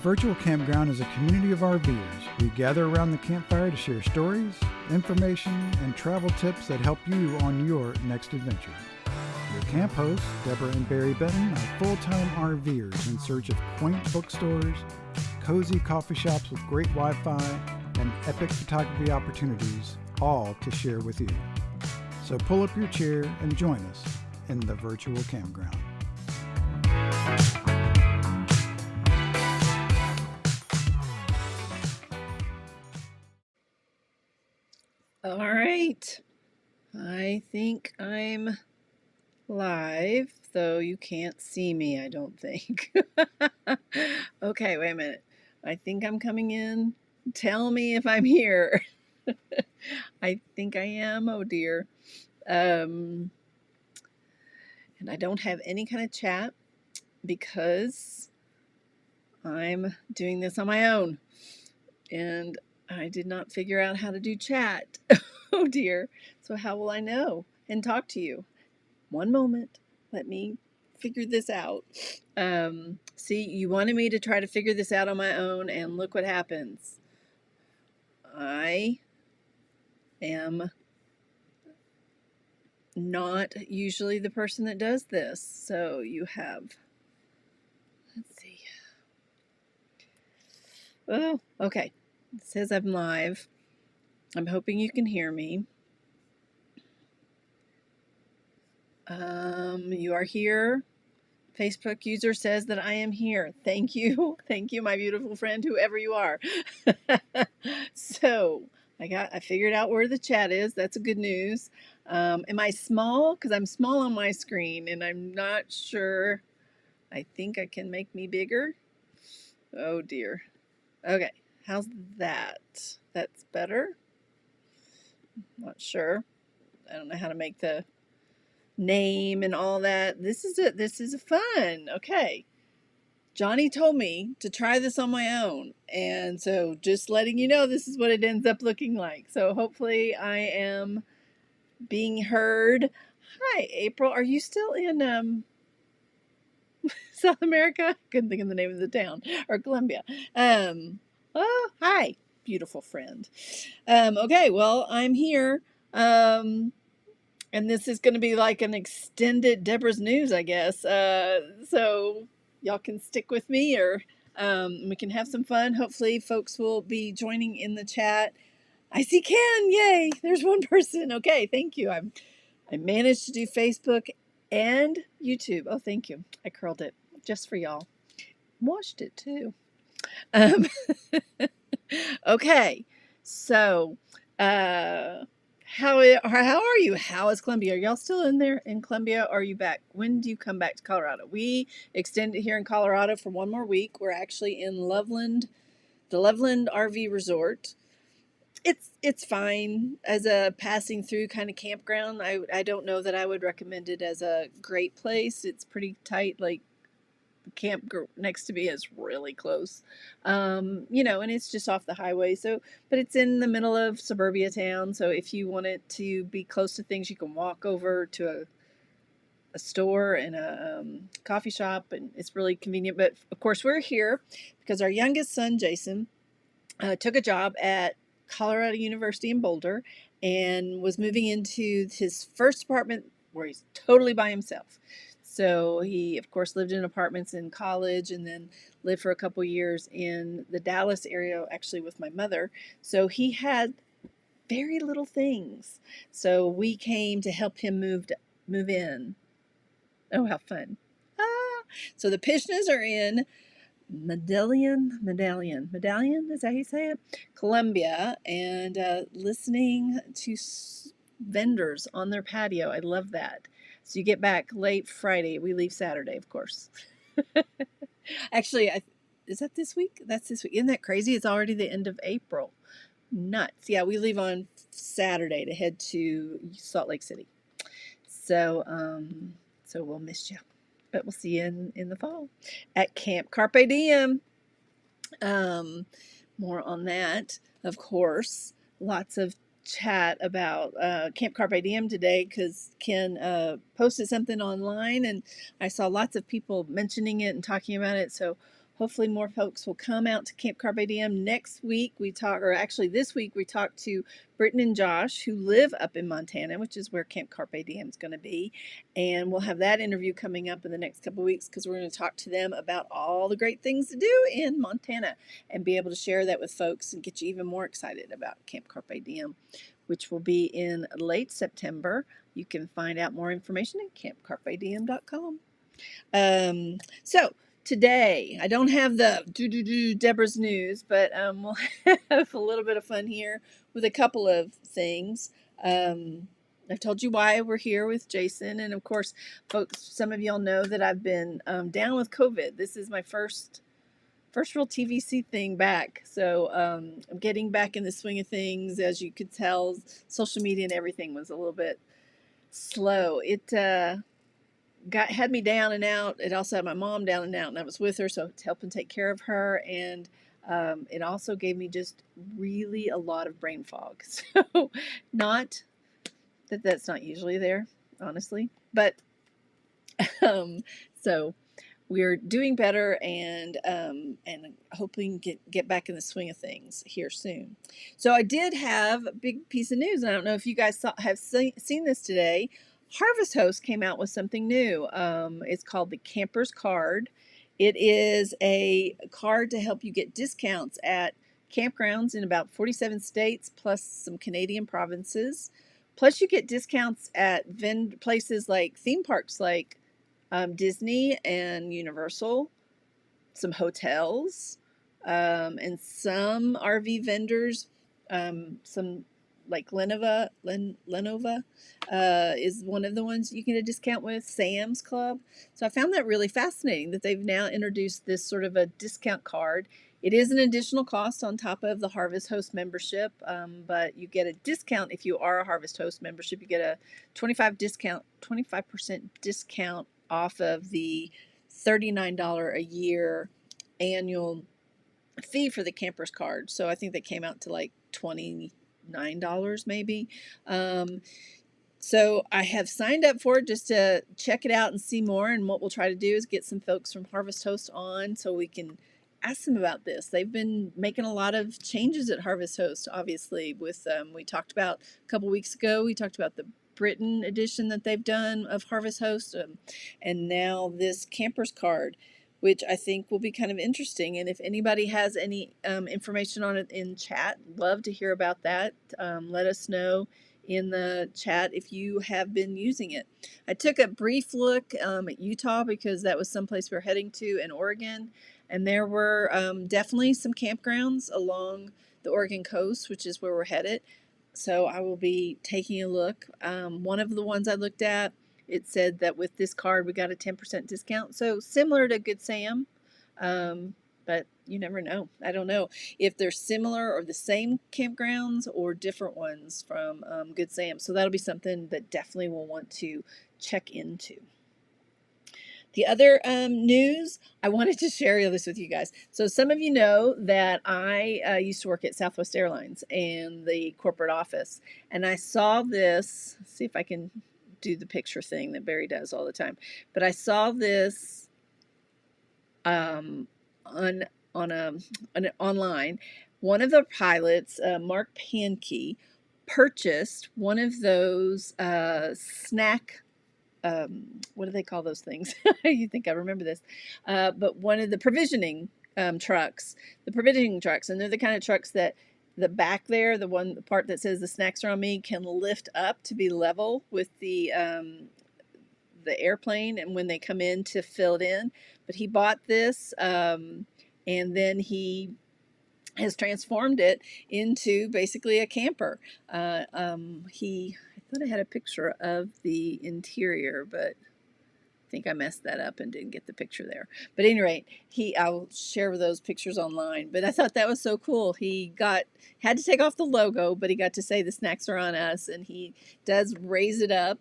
Virtual Campground is a community of RVers. We gather around the campfire to share stories, information, and travel tips that help you on your next adventure. Your camp hosts, Debra and Barry Benton, are full-time RVers in search of quaint bookstores, cozy coffee shops with great Wi-Fi, and epic photography opportunities, all to share with you. So pull up your chair and join us in the Virtual Campground. All right, I think I'm live, though you can't see me, I don't think. Okay, wait a minute. I think I'm coming in. Tell me if I'm here. I think I am, oh dear. And I don't have any kind of chat because I'm doing this on my own. And I did not figure out how to do chat. Oh dear. So how will I know and talk to you? One moment. Let me figure this out. See, you wanted me to try to figure this out on my own, and look what happens. I am not usually the person that does this. So you have, let's see. Oh, okay. It says I'm live. I'm hoping you can hear me. You are here. Facebook user says that I am here. Thank you. Thank you, my beautiful friend, whoever you are. So I figured out where the chat is. That's a good news. Am I small? Because I'm small on my screen and I'm not sure. I think I can make me bigger. Oh dear. Okay. How's that? That's better. Not sure. I don't know how to make the name and all that. This is a fun. Okay. Johnny told me to try this on my own. And so just letting you know, this is what it ends up looking like. So hopefully I am being heard. Hi, April. Are you still in South America? Couldn't think of the name of the town. Or Colombia. Oh, hi, beautiful friend. Okay, well, I'm here. And this is going to be like an extended Debra's News, I guess. So y'all can stick with me, or we can have some fun. Hopefully folks will be joining in the chat. I see Ken. Yay. There's one person. Okay. Thank you. I managed to do Facebook and YouTube. Oh, thank you. I curled it just for y'all. Washed it too. Okay. So, how are you? How is Columbia? Are y'all still in there in Columbia? Or are you back? When do you come back to Colorado? We extended here in Colorado for one more week. We're actually in Loveland, the Loveland RV Resort. It's fine as a passing through kind of campground. I don't know that I would recommend it as a great place. It's pretty tight, like the camp next to me is really close, and it's just off the highway. So, but it's in the middle of suburbia town. So if you wanted to be close to things, you can walk over to a store and a coffee shop, and it's really convenient. But of course, we're here because our youngest son, Jason, took a job at Colorado University in Boulder and was moving into his first apartment where he's totally by himself. So he, of course, lived in apartments in college and then lived for a couple years in the Dallas area, actually with my mother. So he had very little things. So we came to help him move in. Oh, how fun. So the Pishnas are in Medallion, is that how you say it? Columbia, and listening to vendors on their patio. I love that. So you get back late Friday. We leave Saturday, of course. Actually, is that this week? That's this week. Isn't that crazy? It's already the end of April. Nuts. Yeah, we leave on Saturday to head to Salt Lake City. So, so we'll miss you. But we'll see you in the fall at Camp Carpe Diem. More on that, of course. Lots of chat about Camp Carpe Diem today because Ken posted something online and I saw lots of people mentioning it and talking about it. So hopefully more folks will come out to Camp Carpe Diem. Next week this week we talked to Britton and Josh, who live up in Montana, which is where Camp Carpe Diem is going to be. And we'll have that interview coming up in the next couple of weeks because we're going to talk to them about all the great things to do in Montana and be able to share that with folks and get you even more excited about Camp Carpe Diem, which will be in late September. You can find out more information at campcarpediem.com. So today, I don't have the Debra's news, but we'll have a little bit of fun here with a couple of things. I've told you why we're here with Jason, and of course, folks, some of y'all know that I've been down with COVID. This is my first real TVC thing back, so I'm getting back in the swing of things. As you could tell, social media and everything was a little bit slow. It had me down and out. It also had my mom down and out, and I was with her, so to help and take care of her. And it also gave me just really a lot of brain fog. So not that that's not usually there, honestly, but so we're doing better and hoping get back in the swing of things here soon. So I did have a big piece of news. I don't know if you guys have seen this today. Harvest Host came out with something new. It's called the Camper's Card. It is a card to help you get discounts at campgrounds in about 47 states plus some Canadian provinces. Plus you get discounts at places like theme parks like Disney and Universal, some hotels, and some RV vendors, some like Lenovo is one of the ones you can get a discount with, Sam's Club. So I found that really fascinating that they've now introduced this sort of a discount card. It is an additional cost on top of the Harvest Host membership, but you get a discount if you are a Harvest Host membership. You get a 25% discount off of the $39 a year annual fee for the Camper's Card. So I think they came out to like $29 maybe. So I have signed up for it just to check it out and see more. And what we'll try to do is get some folks from Harvest Host on so we can ask them about this. They've been making a lot of changes at Harvest Host, obviously. With we talked about a couple weeks ago, we talked about the Britain edition that they've done of Harvest Host, and now this Camper's Card, which I think will be kind of interesting. And if anybody has any information on it in chat, love to hear about that. Let us know in the chat if you have been using it. I took a brief look at Utah because that was someplace we're heading to, in Oregon, and there were definitely some campgrounds along the Oregon coast, which is where we're headed. So I will be taking a look. One of the ones I looked at, it said that with this card we got a 10% discount. So similar to Good Sam, but you never know. I don't know if they're similar or the same campgrounds or different ones from Good Sam. So that'll be something that definitely we'll want to check into. The other news, I wanted to share this with you guys. So some of you know that I used to work at Southwest Airlines and the corporate office. And I saw this, let's see if I can do the picture thing that Barry does all the time. But I saw this online. One of the pilots, Mark Pankey, purchased one of those snack what do they call those things? You think I remember this, but one of the provisioning trucks, and they're the kind of trucks that the back there, the part that says the snacks are on me, can lift up to be level with the airplane, and when they come in to fill it in. But he bought this, and then he has transformed it into basically a camper. I thought I had a picture of the interior, but I think I messed that up and didn't get the picture there. But at any rate, I'll share those pictures online. But I thought that was so cool. He had to take off the logo, but he got to say the snacks are on us, and he does raise it up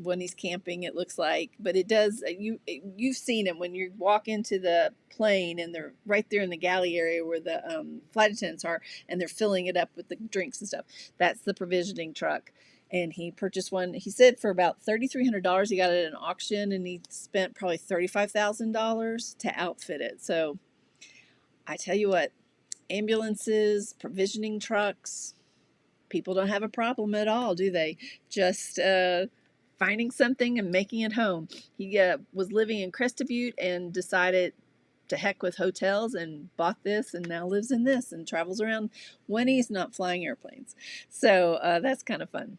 when he's camping, it looks like. But it does, you've seen it when you walk into the plane and they're right there in the galley area where the flight attendants are, and they're filling it up with the drinks and stuff. That's the provisioning truck. and he purchased one. He said for about $3,300. He got it at an auction, and he spent probably $35,000 to outfit it. So I tell you what, ambulances, provisioning trucks, people don't have a problem at all, do they? Just finding something and making it home. He was living in Crested Butte and decided to heck with hotels and bought this and now lives in this and travels around when he's not flying airplanes. So that's kind of fun.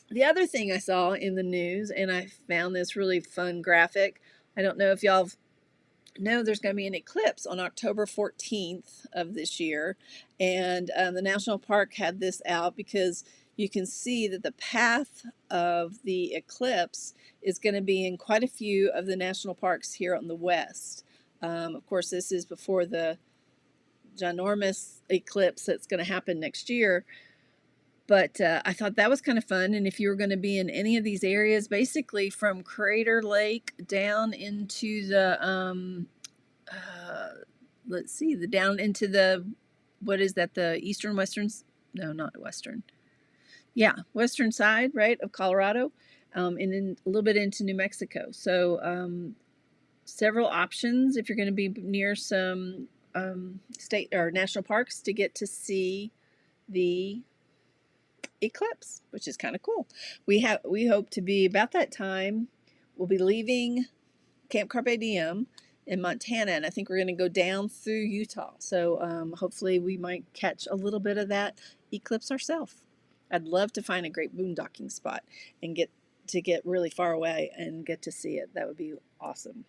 The other thing I saw in the news, and I found this really fun graphic. I don't know if y'all know there's going to be an eclipse on October 14th of this year. And the National Park had this out because you can see that the path of the eclipse is going to be in quite a few of the national parks here on the west. Of course, this is before the ginormous eclipse that's going to happen next year. But I thought that was kind of fun. And if you were going to be in any of these areas, basically from Crater Lake down into the, let's see, down into the, what is that, the eastern, western, no, not western. Yeah, western side, right, of Colorado, and then a little bit into New Mexico. So several options if you're going to be near some state or national parks to get to see the eclipse, which is kind of cool. We hope to be about that time. We'll be leaving Camp Carpe Diem in Montana, and I think we're going to go down through Utah. So hopefully we might catch a little bit of that eclipse ourselves. I'd love to find a great boondocking spot and get really far away and get to see it. That would be awesome.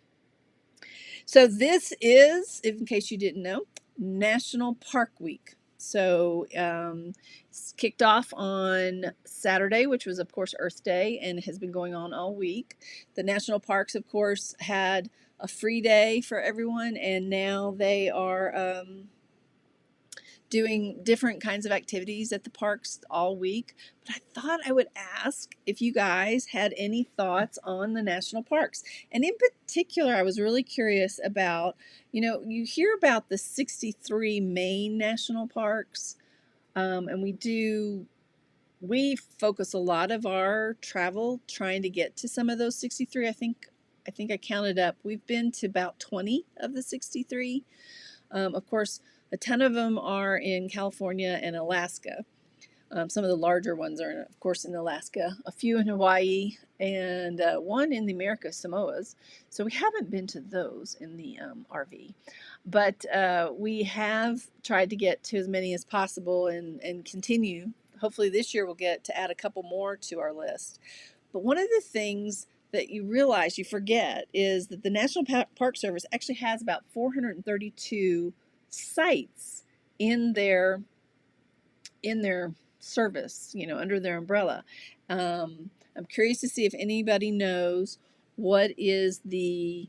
So this is, in case you didn't know, National Park Week. So it's kicked off on Saturday, which was, of course, Earth Day, and has been going on all week. The national parks, of course, had a free day for everyone, and now they are doing different kinds of activities at the parks all week. But I thought I would ask if you guys had any thoughts on the national parks. And in particular, I was really curious about, you hear about the 63 main national parks, and we focus a lot of our travel trying to get to some of those 63. I think I counted up. We've been to about 20 of the 63. Of course, a ton of them are in California and Alaska. Some of the larger ones are, of course, in Alaska, a few in Hawaii, and one in the Americas Samoas. So we haven't been to those in the RV. But we have tried to get to as many as possible and continue. Hopefully this year we'll get to add a couple more to our list. But one of the things that you realize you forget is that the National Park Service actually has about 432 sites in their service, under their umbrella. I'm curious to see if anybody knows what is the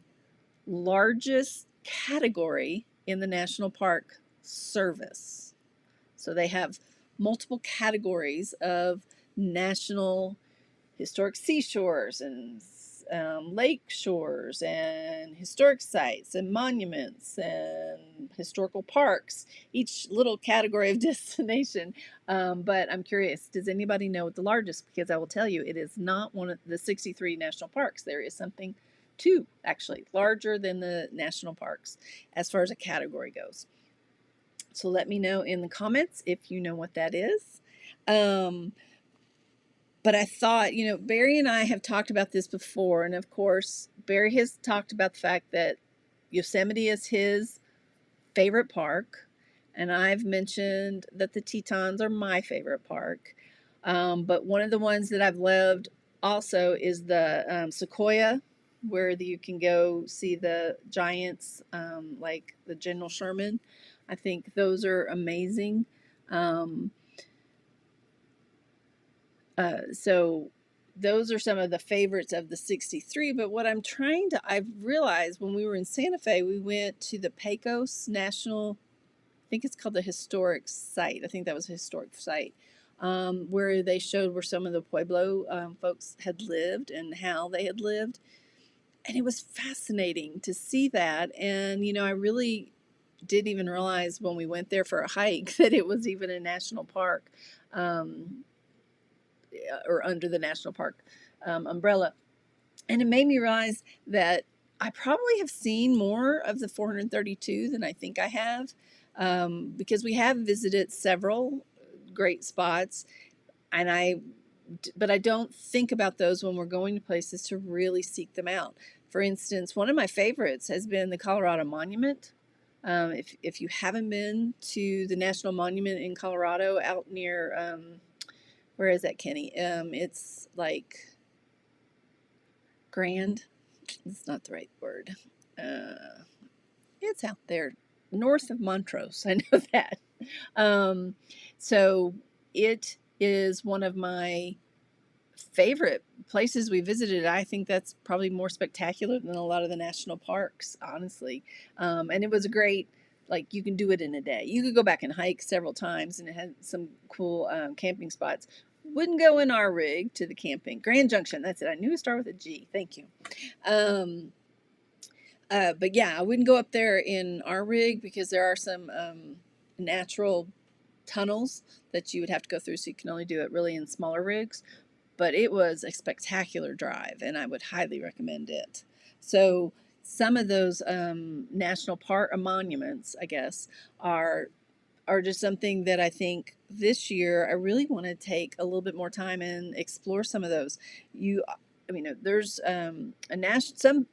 largest category in the National Park Service. So they have multiple categories of national historic seashores and lake shores and historic sites and monuments and historical parks, each little category of destination. But I'm curious, does anybody know what the largest? Because I will tell you, it is not one of the 63 national parks. There is something actually larger than the national parks as far as a category goes. So let me know in the comments if you know what that is. But I thought, Barry and I have talked about this before. And of course, Barry has talked about the fact that Yosemite is his favorite park. And I've mentioned that the Tetons are my favorite park. But one of the ones that I've loved also is the Sequoia, where you can go see the giants like the General Sherman. I think those are amazing. So those are some of the favorites of the 63. But what I've realized when we were in Santa Fe, we went to the Pecos National, I think it's called the Historic Site. I think that was a historic site, where they showed where some of the Pueblo folks had lived and how they had lived. And it was fascinating to see that. And, I really didn't even realize when we went there for a hike that it was even a national park. or under the national park umbrella. And it made me realize that I probably have seen more of the 432 than I think I have, because we have visited several great spots, and but I don't think about those when we're going to places to really seek them out. For instance, one of my favorites has been the Colorado Monument. If you haven't been to the National Monument in Colorado, out near where is that, Kenny? It's like Grand. It's not the right word. Uh, it's out there north of Montrose. I know that. Um, so it is one of my favorite places we visited. I think that's probably more spectacular than a lot of the national parks, honestly. And it was a great, like, you can do it in a day. You could go back and hike several times, and it had some cool camping spots. Wouldn't go in our rig to the camping. Grand Junction, that's it. I knew it started with a G. Thank you. Um, but yeah, I wouldn't go up there in our rig because there are some natural tunnels that you would have to go through, so you can only do it really in smaller rigs. But it was a spectacular drive, and I would highly recommend it. So some of those national park monuments, I guess, are just something that I think this year I really want to take a little bit more time and explore some of those. I mean, there's some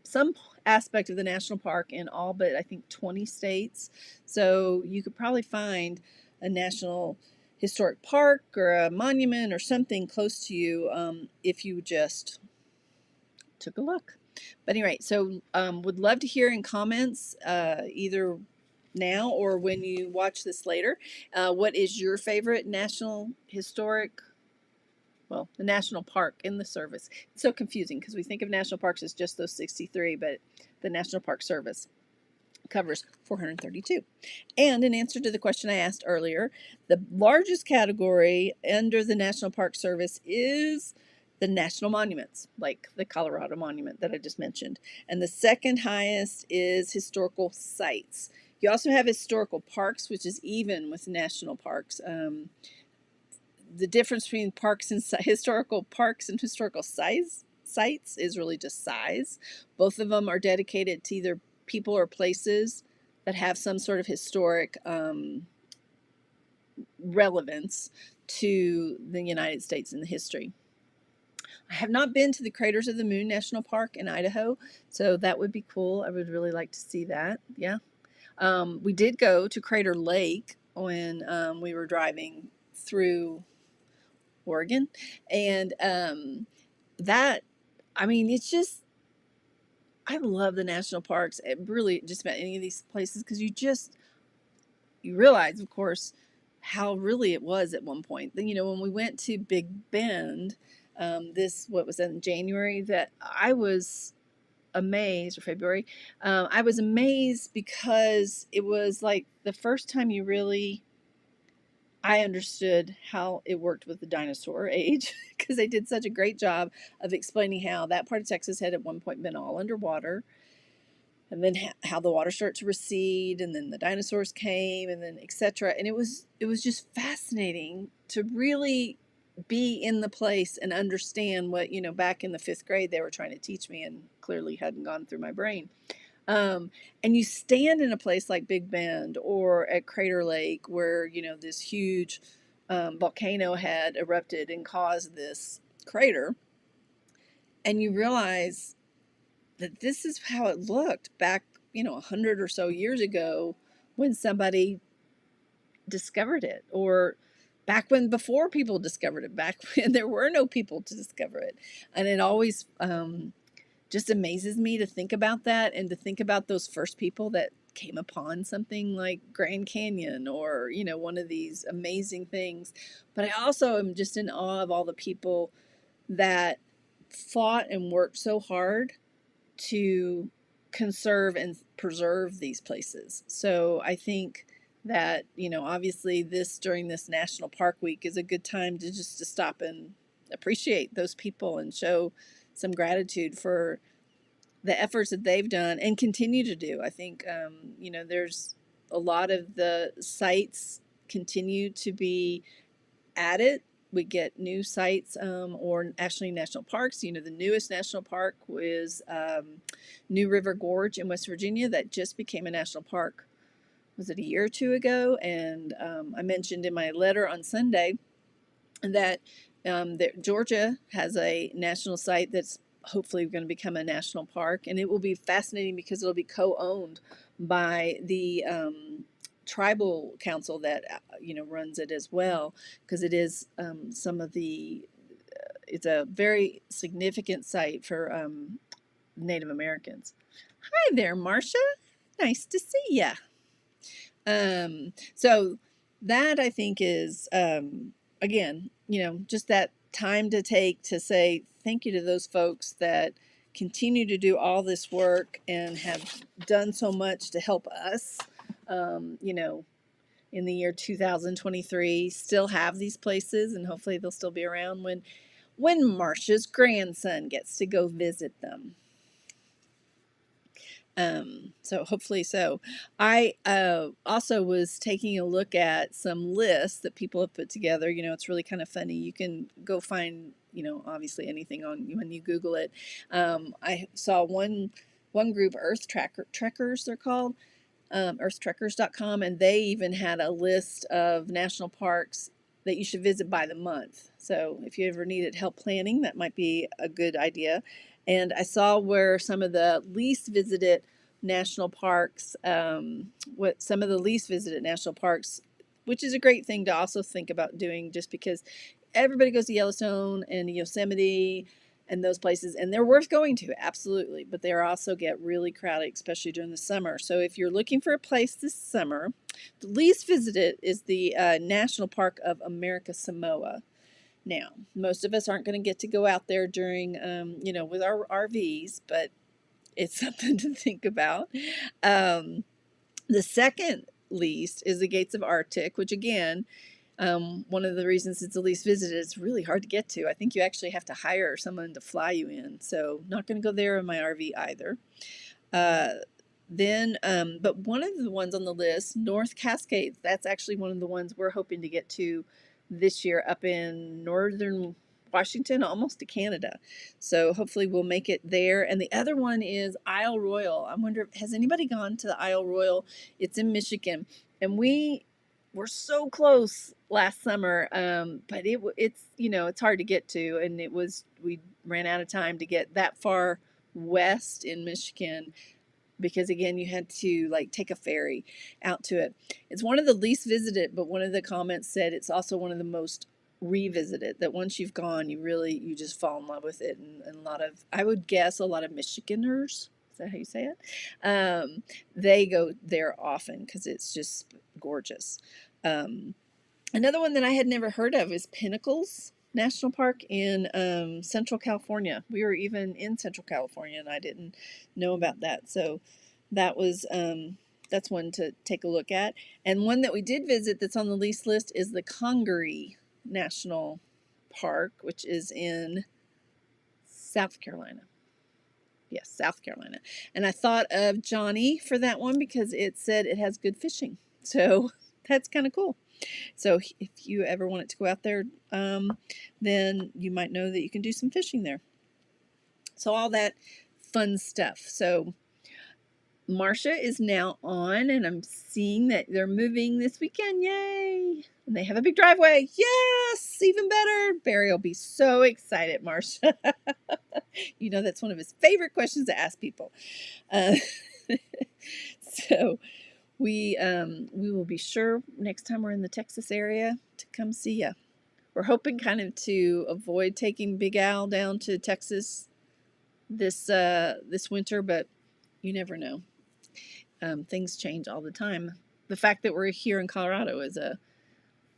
aspect of the national park in all but I think 20 states. So you could probably find a national historic park or a monument or something close to you if you just took a look. But anyway, so would love to hear in comments either now or when you watch this later. What is your favorite national historic? Well, the national park in the service. It's so confusing because we think of national parks as just those 63, but the National Park Service covers 432. And in answer to the question I asked earlier, the largest category under the National Park Service is the national monuments, like the Colorado Monument that I just mentioned. And the second highest is historical sites. You also have historical parks, which is even with national parks. The difference between historical parks and historical sites is really just size. Both of them are dedicated to either people or places that have some sort of historic relevance to the United States and the history. I have not been to the Craters of the Moon National Park in Idaho, so that would be cool. I would really like to see that. Yeah. We did go to Crater Lake when we were driving through Oregon, and that, I mean, it's just, I love the national parks. It really just about any of these places because you realize, of course, how really it was at one point. Then, when we went to Big Bend, what was that, in January, that I was amazed, or February, I was amazed because it was like the first time I understood how it worked with the dinosaur age because they did such a great job of explaining how that part of Texas had at one point been all underwater, and then how the water started to recede, and then the dinosaurs came, and then etc. And it was just fascinating to really be in the place and understand what back in the 5th grade they were trying to teach me, and clearly hadn't gone through my brain. And you stand in a place like Big Bend or at Crater Lake where, this huge volcano had erupted and caused this crater. And you realize that this is how it looked back, 100 or so years ago when somebody discovered it, or back when before people discovered it, back when there were no people to discover it. And it always just amazes me to think about that, and to think about those first people that came upon something like Grand Canyon or one of these amazing things. But I also am just in awe of all the people that fought and worked so hard to conserve and preserve these places. So I think that obviously during this National Park Week is a good time to stop and appreciate those people and show some gratitude for the efforts that they've done and continue to do. I think, there's a lot of the sites continue to be added we get new sites or actually national parks. The newest national park was New River Gorge in West Virginia that just became a national park. Was it a year or two ago? And I mentioned in my letter on Sunday that Georgia has a national site that's hopefully going to become a national park, and it will be fascinating because it'll be co-owned by the tribal council that runs it as well, because it is it's a very significant site for Native Americans. Hi there, Marcia. Nice to see ya. So that I think is again, just that time to take to say thank you to those folks that continue to do all this work and have done so much to help us. In the year 2023, still have these places, and hopefully they'll still be around when Marcia's grandson gets to go visit them. So hopefully so. I also was taking a look at some lists that people have put together. It's really kind of funny. You can go find, obviously anything on when you Google it. I saw one group, Trekkers, they're called, earthtrekkers.com, and they even had a list of national parks that you should visit by the month. So if you ever needed help planning, that might be a good idea. And I saw where some of the least visited national parks, which is a great thing to also think about doing, just because everybody goes to Yellowstone and Yosemite and those places, and they're worth going to, absolutely, but they also get really crowded, especially during the summer. So if you're looking for a place this summer, the least visited is the National Park of America Samoa. Now, most of us aren't going to get to go out there during, with our RVs, but it's something to think about. The second least is the Gates of Arctic, which again, one of the reasons it's the least visited, it's really hard to get to. I think you actually have to hire someone to fly you in. So not going to go there in my RV either. But one of the ones on the list, North Cascades, that's actually one of the ones we're hoping to get to this year up in northern Washington, almost to Canada. So hopefully we'll make it there. And the other one is Isle Royal. I wonder, has anybody gone to the Isle Royal? It's in Michigan. And we were so close last summer, but it's hard to get to. And we ran out of time to get that far west in Michigan, because again, you had to take a ferry out to it. It's one of the least visited, but one of the comments said it's also one of the most revisited, that once you've gone, you just fall in love with it. And I would guess a lot of Michiganers, is that how you say it? They go there often because it's just gorgeous. Another one that I had never heard of is Pinnacles National Park in Central California. We were even in Central California, and I didn't know about that. So that was that's one to take a look at. And one that we did visit that's on the least list is the Congaree National Park, which is in South Carolina. Yes, South Carolina. And I thought of Johnny for that one because it said it has good fishing. So that's kind of cool. So if you ever wanted to go out there, then you might know that you can do some fishing there. So all that fun stuff. So Marcia is now on, and I'm seeing that they're moving this weekend. Yay! And they have a big driveway. Yes, even better. Barry will be so excited, Marcia. That's one of his favorite questions to ask people. So we will be sure next time we're in the Texas area to come see you. We're hoping kind of to avoid taking Big Al down to Texas this winter, but you never know. Things change all the time. The fact that we're here in Colorado is a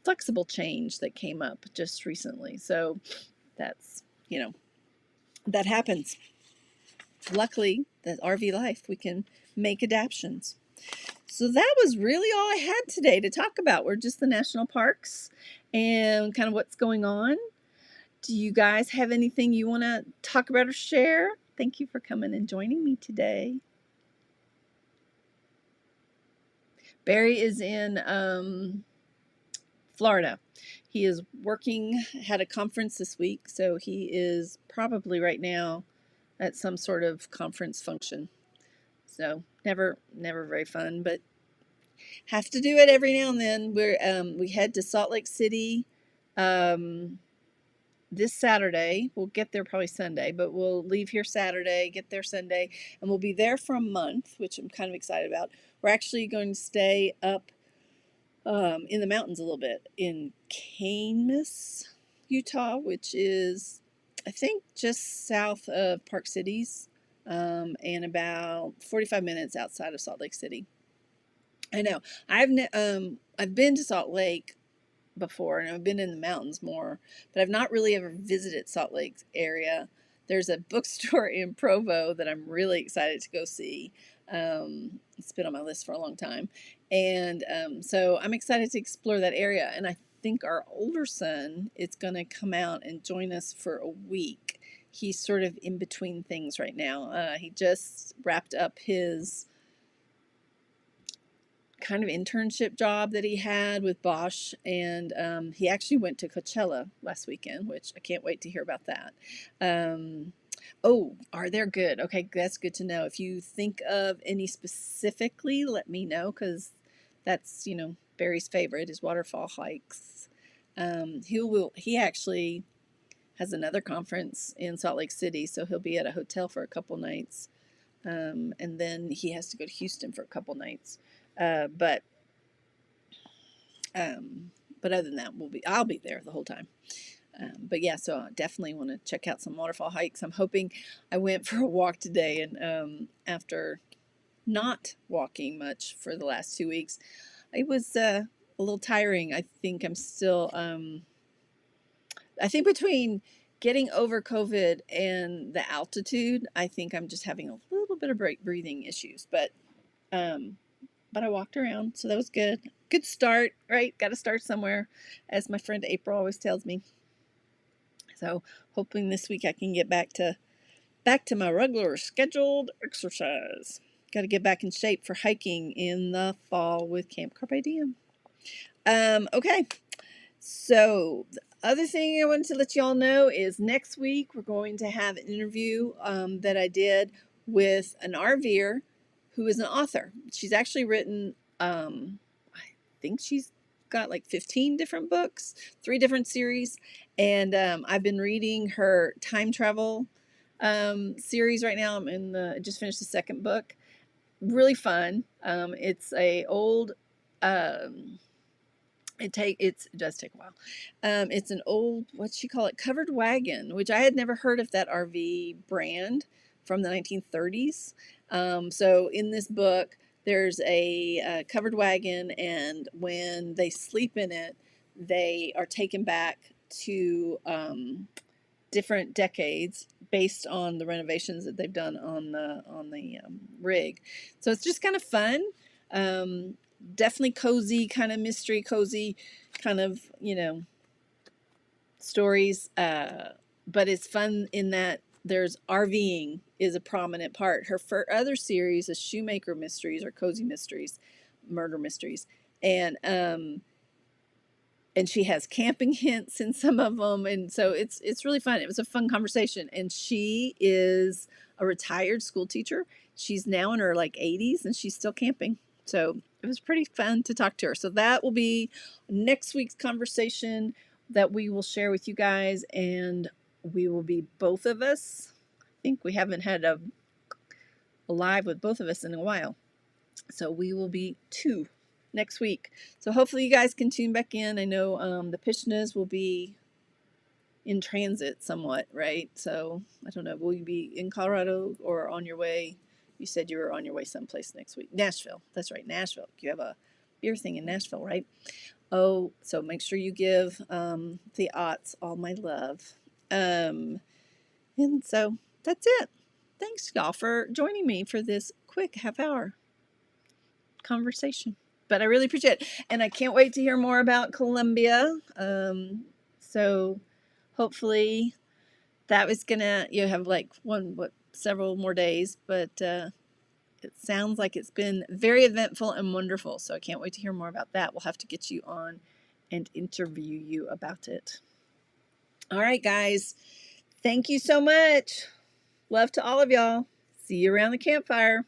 flexible change that came up just recently. So that's, that happens. Luckily, the RV life, we can make adaptations. So that was really all I had today to talk about. We're just the national parks and kind of what's going on. Do you guys have anything you want to talk about or share? Thank you for coming and joining me today. Barry is in Florida. He is working, had a conference this week, so he is probably right now at some sort of conference function. So never very fun, but have to do it every now and then. We head to Salt Lake City um, this Saturday. We'll get there probably Sunday, but we'll leave here Saturday, get there Sunday, and we'll be there for a month, which I'm kind of excited about. We're actually going to stay up in the mountains a little bit in Camas, Utah, which is, I think, just south of Park Cities and about 45 minutes outside of Salt Lake City. I know. I've been to Salt Lake before, and I've been in the mountains more, but I've not really ever visited Salt Lake area. There's a bookstore in Provo that I'm really excited to go see. It's been on my list for a long time, and so I'm excited to explore that area. And I think our older son is going to come out and join us for a week. He's sort of in between things right now. He just wrapped up his kind of internship job that he had with Bosch, and he actually went to Coachella last weekend, which I can't wait to hear about that. Oh, are they good? Okay, that's good to know. If you think of any specifically, let me know, because that's, Barry's favorite is waterfall hikes. He actually has another conference in Salt Lake City, so he'll be at a hotel for a couple nights, and then he has to go to Houston for a couple nights. But other than that, I'll be there the whole time. But yeah, so I definitely want to check out some waterfall hikes. I'm hoping. I went for a walk today, and after not walking much for the last 2 weeks, it was a little tiring. I think I'm still. I think between getting over COVID and the altitude, I think I'm just having a little bit of breathing issues. But I walked around, so that was good. Good start, right? Got to start somewhere, as my friend April always tells me. So hoping this week I can get back to my regular scheduled exercise. Got to get back in shape for hiking in the fall with Camp Carpe Diem. Okay, so the other thing I wanted to let you all know is next week we're going to have an interview that I did with an RVer who is an author. She's actually written, I think she's got like 15 different books, 3 different series, and I've been reading her time travel series right now. I just finished the second book. Really fun. It's a old. It does take a while. It's an old, what she call it, covered wagon, which I had never heard of that RV brand from the 1930s. So in this book, there's a covered wagon, and when they sleep in it, they are taken back to different decades based on the renovations that they've done on the rig. So it's just kind of fun. Definitely cozy, kind of mystery, cozy kind of, stories. But it's fun in that there's RVing is a prominent part. Her other series is Shoemaker Mysteries or Cozy Mysteries, Murder Mysteries. And she has camping hints in some of them, and so it's really fun. It was a fun conversation, and she is a retired school teacher. She's now in her 80s, and she's still camping. So it was pretty fun to talk to her. So that will be next week's conversation that we will share with you guys, and we will be both of us. I think we haven't had a live with both of us in a while, so we will be 2 next week. So hopefully you guys can tune back in. I know the Pishnas will be in transit somewhat, right? So I don't know, will you be in Colorado or on your way? You said you were on your way someplace next week. Nashville. That's right, Nashville. You have a beer thing in Nashville, right? Oh, so make sure you give the Otts all my love. And so that's it. Thanks, y'all, for joining me for this quick half-hour conversation. But I really appreciate it. And I can't wait to hear more about Colombia. So hopefully that was gonna, have several more days, but it sounds like it's been very eventful and wonderful. So I can't wait to hear more about that. We'll have to get you on and interview you about it. All right, guys. Thank you so much. Love to all of y'all. See you around the campfire.